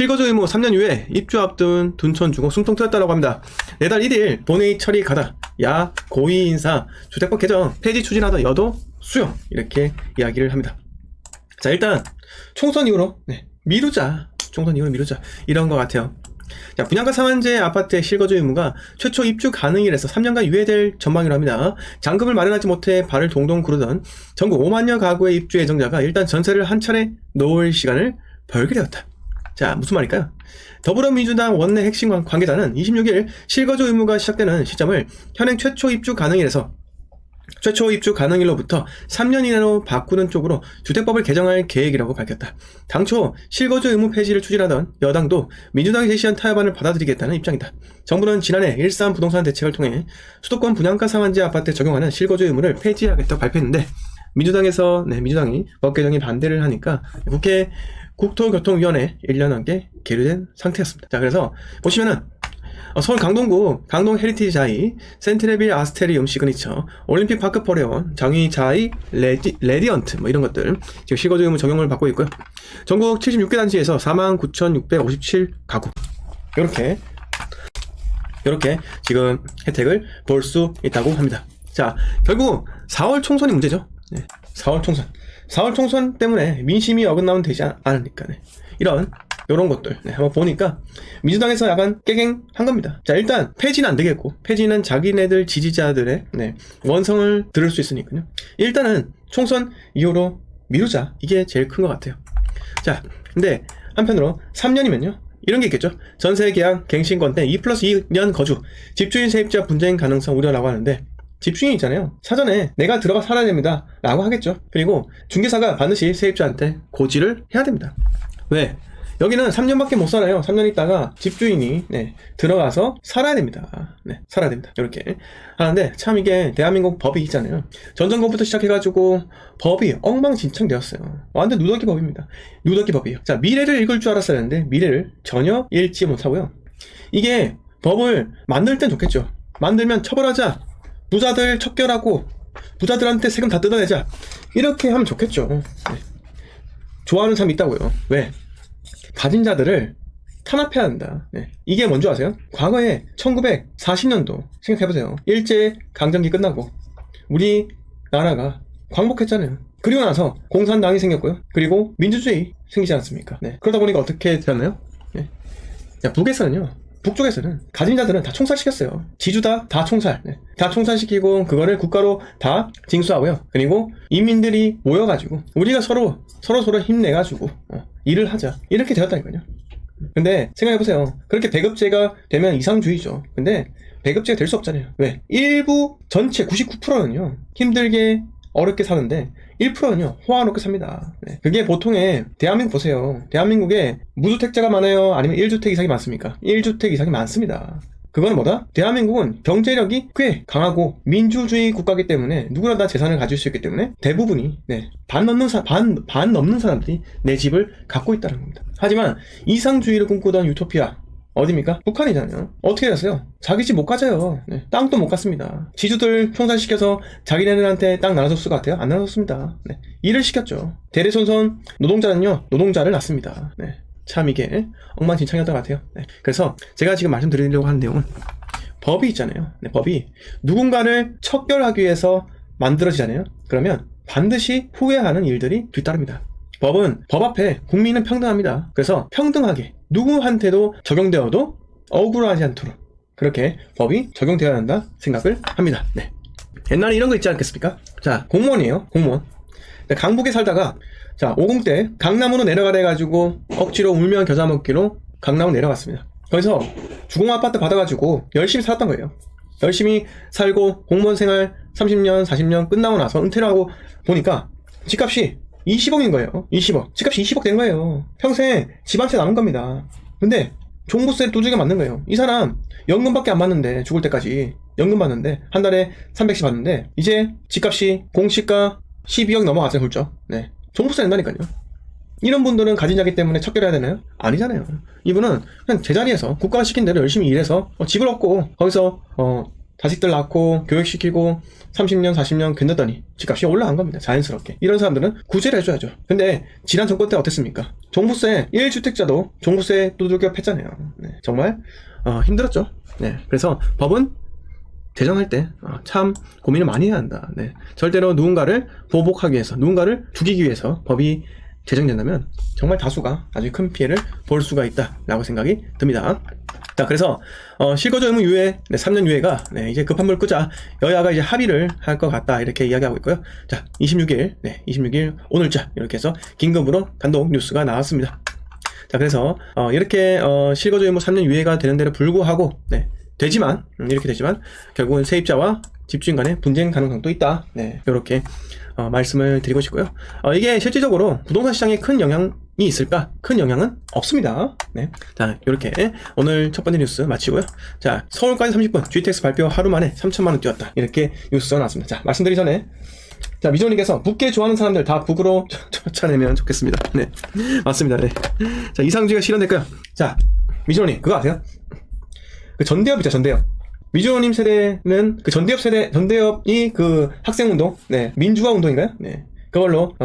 실거주 의무 3년 이후에 입주 앞둔 둔촌 주거 숨통 트였다라고 합니다. 내달 1일 본회의 처리 가다. 야 고위 인사 주택법 개정 폐지 추진하다 여도 수용 이렇게 이야기를 합니다. 자 일단 총선 이후로 미루자. 총선 이후로 미루자 이런 것 같아요. 자, 분양가 상한제 아파트의 실거주 의무가 최초 입주 가능일에서 3년간 유예될 전망이라고 합니다. 잔금을 마련하지 못해 발을 동동 구르던 전국 5만여 가구의 입주 예정자가 일단 전세를 한 차례 놓을 시간을 벌게 되었다. 자, 무슨 말일까요? 더불어민주당 원내 핵심 관계자는 26일 실거주 의무가 시작되는 시점을 현행 최초 입주 가능일에서 최초 입주 가능일로부터 3년 이내로 바꾸는 쪽으로 주택법을 개정할 계획이라고 밝혔다. 당초 실거주 의무 폐지를 추진하던 여당도 민주당이 제시한 타협안을 받아들이겠다는 입장이다. 정부는 지난해 1.3 부동산 대책을 통해 수도권 분양가 상한제 아파트에 적용하는 실거주 의무를 폐지하겠다고 발표했는데 민주당이 법 개정에 반대를 하니까 국회 국토교통위원회 1년 넘게 계류된 상태였습니다. 자, 그래서 보시면은 서울 강동구 강동 헤리티지 자이 센트레빌 아스테리움 시그니처 올림픽 파크 퍼레온 장위 자이 레디언트 뭐 이런 것들 지금 실거주 의무 적용을 받고 있고요. 전국 76개 단지에서 49,657가구 이렇게 지금 혜택을 볼 수 있다고 합니다. 자, 결국 4월 총선이 문제죠. 4월 총선 때문에 민심이 어긋나면 되지 않으니까 이런 것들 한번 보니까 민주당에서 약간 깨갱한 겁니다. 자, 일단 폐지는 안 되겠고 폐지는 자기네들 지지자들의 원성을 들을 수 있으니까요. 일단은 총선 이후로 미루자. 이게 제일 큰 것 같아요. 자, 근데 한편으로 3년이면요 이런 게 있겠죠. 전세 계약 갱신권 때 2+2년 거주 집주인 세입자 분쟁 가능성 우려라고 하는데 집주인이 있잖아요. 사전에 내가 들어가 살아야 됩니다 라고 하겠죠. 그리고 중개사가 반드시 세입자한테 고지를 해야 됩니다. 왜? 여기는 3년밖에 못 살아요. 3년 있다가 집주인이 들어가서 살아야 됩니다. 살아야 됩니다. 이렇게 하는데 참 이게 대한민국 법이 있잖아요. 전전법부터 시작해가지고 법이 엉망진창 되었어요. 완전 누더기 법입니다. 누더기 법이에요. 자, 미래를 읽을 줄 알았어야 했는데 미래를 전혀 읽지 못하고요. 이게 법을 만들 땐 좋겠죠. 만들면 처벌하자. 부자들 척결하고 부자들한테 세금 다 뜯어내자. 이렇게 하면 좋겠죠. 좋아하는 사람이 있다고요. 왜? 가진 자들을 탄압해야 한다. 이게 뭔지 아세요? 과거에 1940년도 생각해보세요. 일제강점기 끝나고 우리나라가 광복했잖아요. 그리고 나서 공산당이 생겼고요. 그리고 민주주의 생기지 않습니까? 그러다 보니까 어떻게 되었나요? 북쪽에서는 가진 자들은 다 총살시켰어요. 지주다 다 총살. 다 총살시키고 그거를 국가로 다 징수하고요. 그리고 인민들이 모여가지고 우리가 서로 힘내가지고 일을 하자. 이렇게 되었다니까요. 근데 생각해보세요. 그렇게 배급제가 되면 이상주의죠. 근데 배급제가 될 수 없잖아요. 왜? 일부 전체 99%는요 힘들게 어렵게 사는데 1%는요 호화롭게 삽니다. 그게 보통의 대한민국 보세요. 대한민국에 무주택자가 많아요? 아니면 1주택 이상이 많습니까? 1주택 이상이 많습니다. 그거는 뭐다? 대한민국은 경제력이 꽤 강하고 민주주의 국가이기 때문에 누구나 다 재산을 가질 수 있기 때문에 대부분이 반 넘는 사람들이 내 집을 갖고 있다는 겁니다. 하지만 이상주의를 꿈꾸던 유토피아 어디입니까? 북한이잖아요. 어떻게 됐어요? 자기 집 못 가져요. 땅도 못 갔습니다. 지주들 총살시켜서 자기네들한테 땅 나눠줬을 것 같아요? 안 나눠줬습니다. 일을 시켰죠. 대대손손 노동자는요 노동자를 낳습니다. 참 이게 엉망진창이었던 것 같아요. 그래서 제가 지금 말씀드리려고 하는 내용은 법이 있잖아요. 법이 누군가를 척결하기 위해서 만들어지잖아요. 그러면 반드시 후회하는 일들이 뒤따릅니다. 법은 법 앞에 국민은 평등합니다. 그래서 평등하게 누구한테도 적용되어도 억울하지 않도록 그렇게 법이 적용되어야 한다 생각을 합니다. 옛날에 이런 거 있지 않겠습니까? 자, 공무원이에요. 공무원. 강북에 살다가 자 50대 강남으로 내려가라 해가지고 억지로 울면 겨자 먹기로 강남으로 내려갔습니다. 거기서 주공 아파트 받아가지고 열심히 살았던 거예요. 열심히 살고 공무원 생활 30년 40년 끝나고 나서 은퇴를 하고 보니까 집값이 20억인 거예요. 20억. 집값이 20억 된 거예요. 평생 집 한 채 남은 겁니다. 근데 종부세 두들겨 맞는 거예요. 이 사람 연금밖에 안 받는데 죽을 때까지 연금 받는데 한 달에 300씩 받는데 이제 집값이 공시가 12억 넘어갔어요. 훌쩍. 종부세 낸다니까요. 이런 분들은 가진 자기 때문에 척결해야 되나요? 아니잖아요. 이분은 그냥 제자리에서 국가가 시킨 대로 열심히 일해서 집을 얻고 거기서 자식들 낳고 교육시키고 30년 40년 견뎠더니 집값이 올라간 겁니다. 자연스럽게. 이런 사람들은 구제를 해줘야죠. 근데 지난 정권 때 어땠습니까? 종부세 1주택자도 종부세 두들겨 팼잖아요. 네, 정말 힘들었죠. 네, 그래서 법은 제정할 때 참 고민을 많이 해야 한다. 네, 절대로 누군가를 보복하기 위해서, 누군가를 죽이기 위해서 법이 제정된다면 정말 다수가 아주 큰 피해를 볼 수가 있다라고 생각이 듭니다. 자, 그래서 실거주 의무 유예, 3년 유예가 이제 급한 물 끄자, 여야가 이제 합의를 할 것 같다, 이렇게 이야기하고 있고요. 자, 26일 오늘자 이렇게 해서 긴급으로 단독 뉴스가 나왔습니다. 자, 그래서 이렇게 실거주 의무 3년 유예가 되는 데도 불구하고 되지만 이렇게 되지만 결국은 세입자와 집주인 간의 분쟁 가능성도 있다. 네, 이렇게 말씀을 드리고 싶고요. 이게 실질적으로 부동산 시장에 큰 영향이 있을까? 큰 영향은 없습니다. 네. 자, 이렇게 오늘 첫 번째 뉴스 마치고요. 자, 서울까지 30분 GTX 발표 하루 만에 3천만원 뛰었다. 이렇게 뉴스가 나왔습니다. 자, 말씀드리기 전에 자, 미조님께서 북게 좋아하는 사람들 다 북으로 쫓아내면 좋겠습니다. 네, 맞습니다. 네. 자, 이상주의가 실현될까요? 자, 미조님 그거 아세요? 그 전대협 있죠, 전대협. 미주호님 세대는 그 전대협이 그 학생운동, 민주화 운동인가요? 네. 그걸로,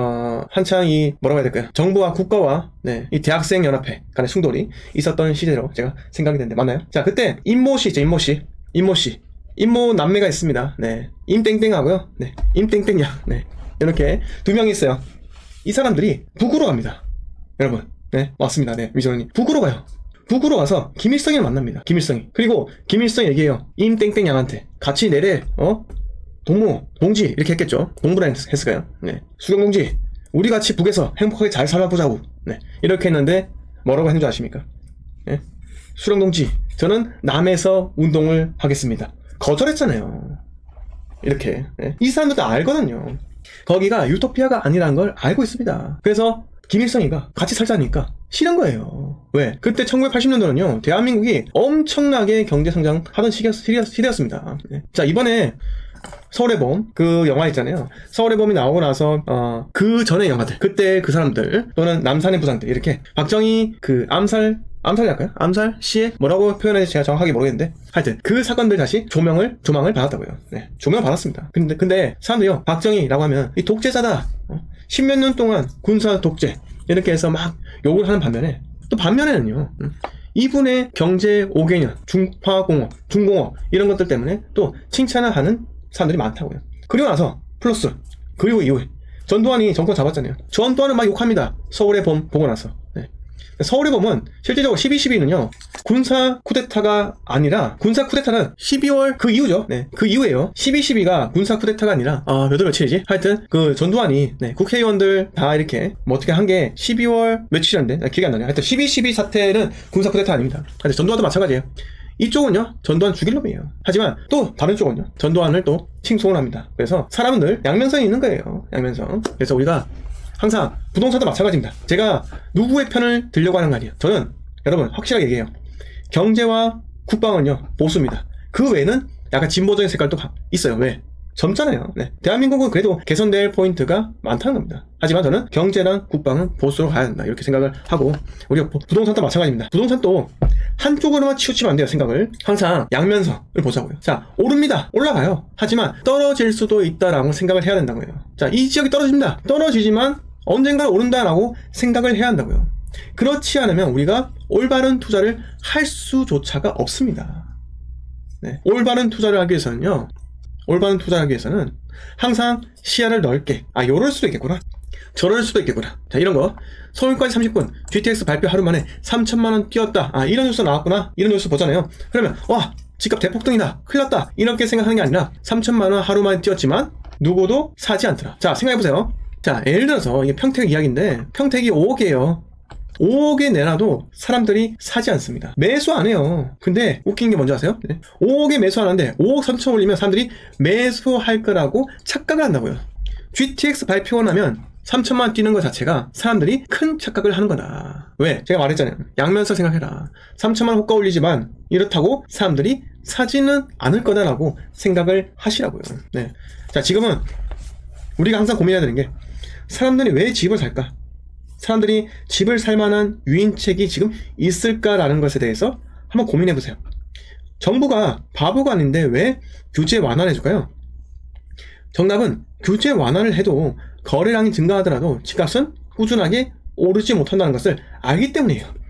한창 뭐라고 해야 될까요? 정부와 국가와, 이 대학생 연합회 간의 충돌이 있었던 시대로 제가 생각이 되는데, 맞나요? 자, 그때, 임모씨 있죠, 임모씨. 임모 남매가 있습니다. 네. 임땡땡하고요. 네. 임땡땡양. 네. 이렇게 두 명이 있어요. 이 사람들이 북으로 갑니다. 여러분. 네. 맞습니다. 네. 미주호님. 북으로 가요. 북으로 가서 김일성이를 만납니다. 김일성이. 그리고 김일성이 얘기해요. 임땡땡 양한테 같이 내래 동지 이렇게 했겠죠. 동부라 했을까요? 네. 수경동지 우리 같이 북에서 행복하게 잘 살아보자고. 네. 이렇게 했는데 뭐라고 했는 줄 아십니까? 네. 수령동지 저는 남에서 운동을 하겠습니다. 거절했잖아요. 이렇게. 네. 이 사람들도 알거든요. 거기가 유토피아가 아니라는 걸 알고 있습니다. 그래서 김일성이가 같이 살자니까 싫은 거예요. 왜? 그때 1980년도는요, 대한민국이 엄청나게 경제성장 하던 시대였습니다. 네. 자, 이번에 서울의 봄, 그 영화 있잖아요. 서울의 봄이 나오고 나서, 그 전의 영화들, 그때 그 사람들, 또는 남산의 부장들, 이렇게, 박정희 그 암살이랄까요? 암살 시에 뭐라고 표현해서 제가 정확하게 모르겠는데, 하여튼, 그 사건들 다시 조망을 받았다고요. 네. 조명을 받았습니다. 근데, 사람들이요, 박정희라고 하면, 이 독재자다. 10몇 년 동안 군사 독재, 이렇게 해서 막 욕을 하는 반면에, 또 반면에는요, 이분의 경제 5개년, 중화공업, 중공업, 이런 것들 때문에 또 칭찬을 하는 사람들이 많다고요. 그리고 나서, 플러스, 그리고 이후에, 전두환이 정권 잡았잖아요. 전두환은 막 욕합니다. 서울의 봄 보고 나서. 네. 서울의 봄은 실질적으로 12.12는요, 군사 쿠데타가 아니라, 군사 쿠데타는 12월 그 이후죠. 네. 그 이후에요. 12.12가 군사 쿠데타가 아니라, 몇 월 며칠이지? 하여튼, 그 전두환이, 국회의원들 다 이렇게, 뭐 어떻게 한 게 12월 며칠이었는데, 기억이 안 나네요. 하여튼 12.12 사태는 군사 쿠데타 아닙니다. 하여튼 전두환도 마찬가지예요. 이쪽은요, 전두환 죽일 놈이에요. 하지만 또 다른 쪽은요, 전두환을 또 칭송을 합니다. 그래서 사람들 양면성이 있는 거예요. 양면성. 그래서 우리가 항상 부동산도 마찬가지입니다. 제가 누구의 편을 들려고 하는 거 아니에요. 저는 여러분 확실하게 얘기해요. 경제와 국방은요 보수입니다. 그 외에는 약간 진보적인 색깔도 있어요. 왜? 젊잖아요. 네. 대한민국은 그래도 개선될 포인트가 많다는 겁니다. 하지만 저는 경제랑 국방은 보수로 가야 된다, 이렇게 생각을 하고, 우리가 부동산도 마찬가지입니다. 부동산도 한쪽으로만 치우치면 안 돼요. 생각을 항상 양면성을 보자고요. 자, 오릅니다. 올라가요. 하지만 떨어질 수도 있다라고 생각을 해야 된다고요. 자, 이 지역이 떨어집니다. 떨어지지만 언젠가 오른다라고 생각을 해야 한다고요. 그렇지 않으면 우리가 올바른 투자를 할 수조차가 없습니다. 네. 올바른 투자를 하기 위해서는요, 항상 시야를 넓게, 요럴 수도 있겠구나, 저럴 수도 있겠구나. 자, 이런 거, 서울까지 30분 GTX 발표 하루 만에 3천만원 뛰었다, 이런 뉴스 나왔구나, 이런 뉴스 보잖아요. 그러면 와, 집값 대폭등이다, 큰일 났다, 이렇게 생각하는 게 아니라 3천만원 하루 만에 뛰었지만 누구도 사지 않더라. 자, 생각해보세요. 자, 예를 들어서 이게 평택 이야기인데, 평택이 5억이에요 5억에 내놔도 사람들이 사지 않습니다. 매수 안 해요. 근데 웃긴 게 뭔지 아세요? 5억에 매수하는데 5억 3천 올리면 사람들이 매수할 거라고 착각을 한다고요. GTX 발표가 나면 3천만 뛰는 것 자체가 사람들이 큰 착각을 하는 거다. 왜? 제가 말했잖아요. 양면서 생각해라. 3천만 호가 올리지만 이렇다고 사람들이 사지는 않을 거다라고 생각을 하시라고요. 네. 자, 지금은 우리가 항상 고민해야 되는 게, 사람들이 왜 집을 살까? 사람들이 집을 살 만한 유인책이 지금 있을까라는 것에 대해서 한번 고민해보세요. 정부가 바보가 아닌데 왜 규제 완화를 해줄까요? 정답은 규제 완화를 해도 거래량이 증가하더라도 집값은 꾸준하게 오르지 못한다는 것을 알기 때문이에요.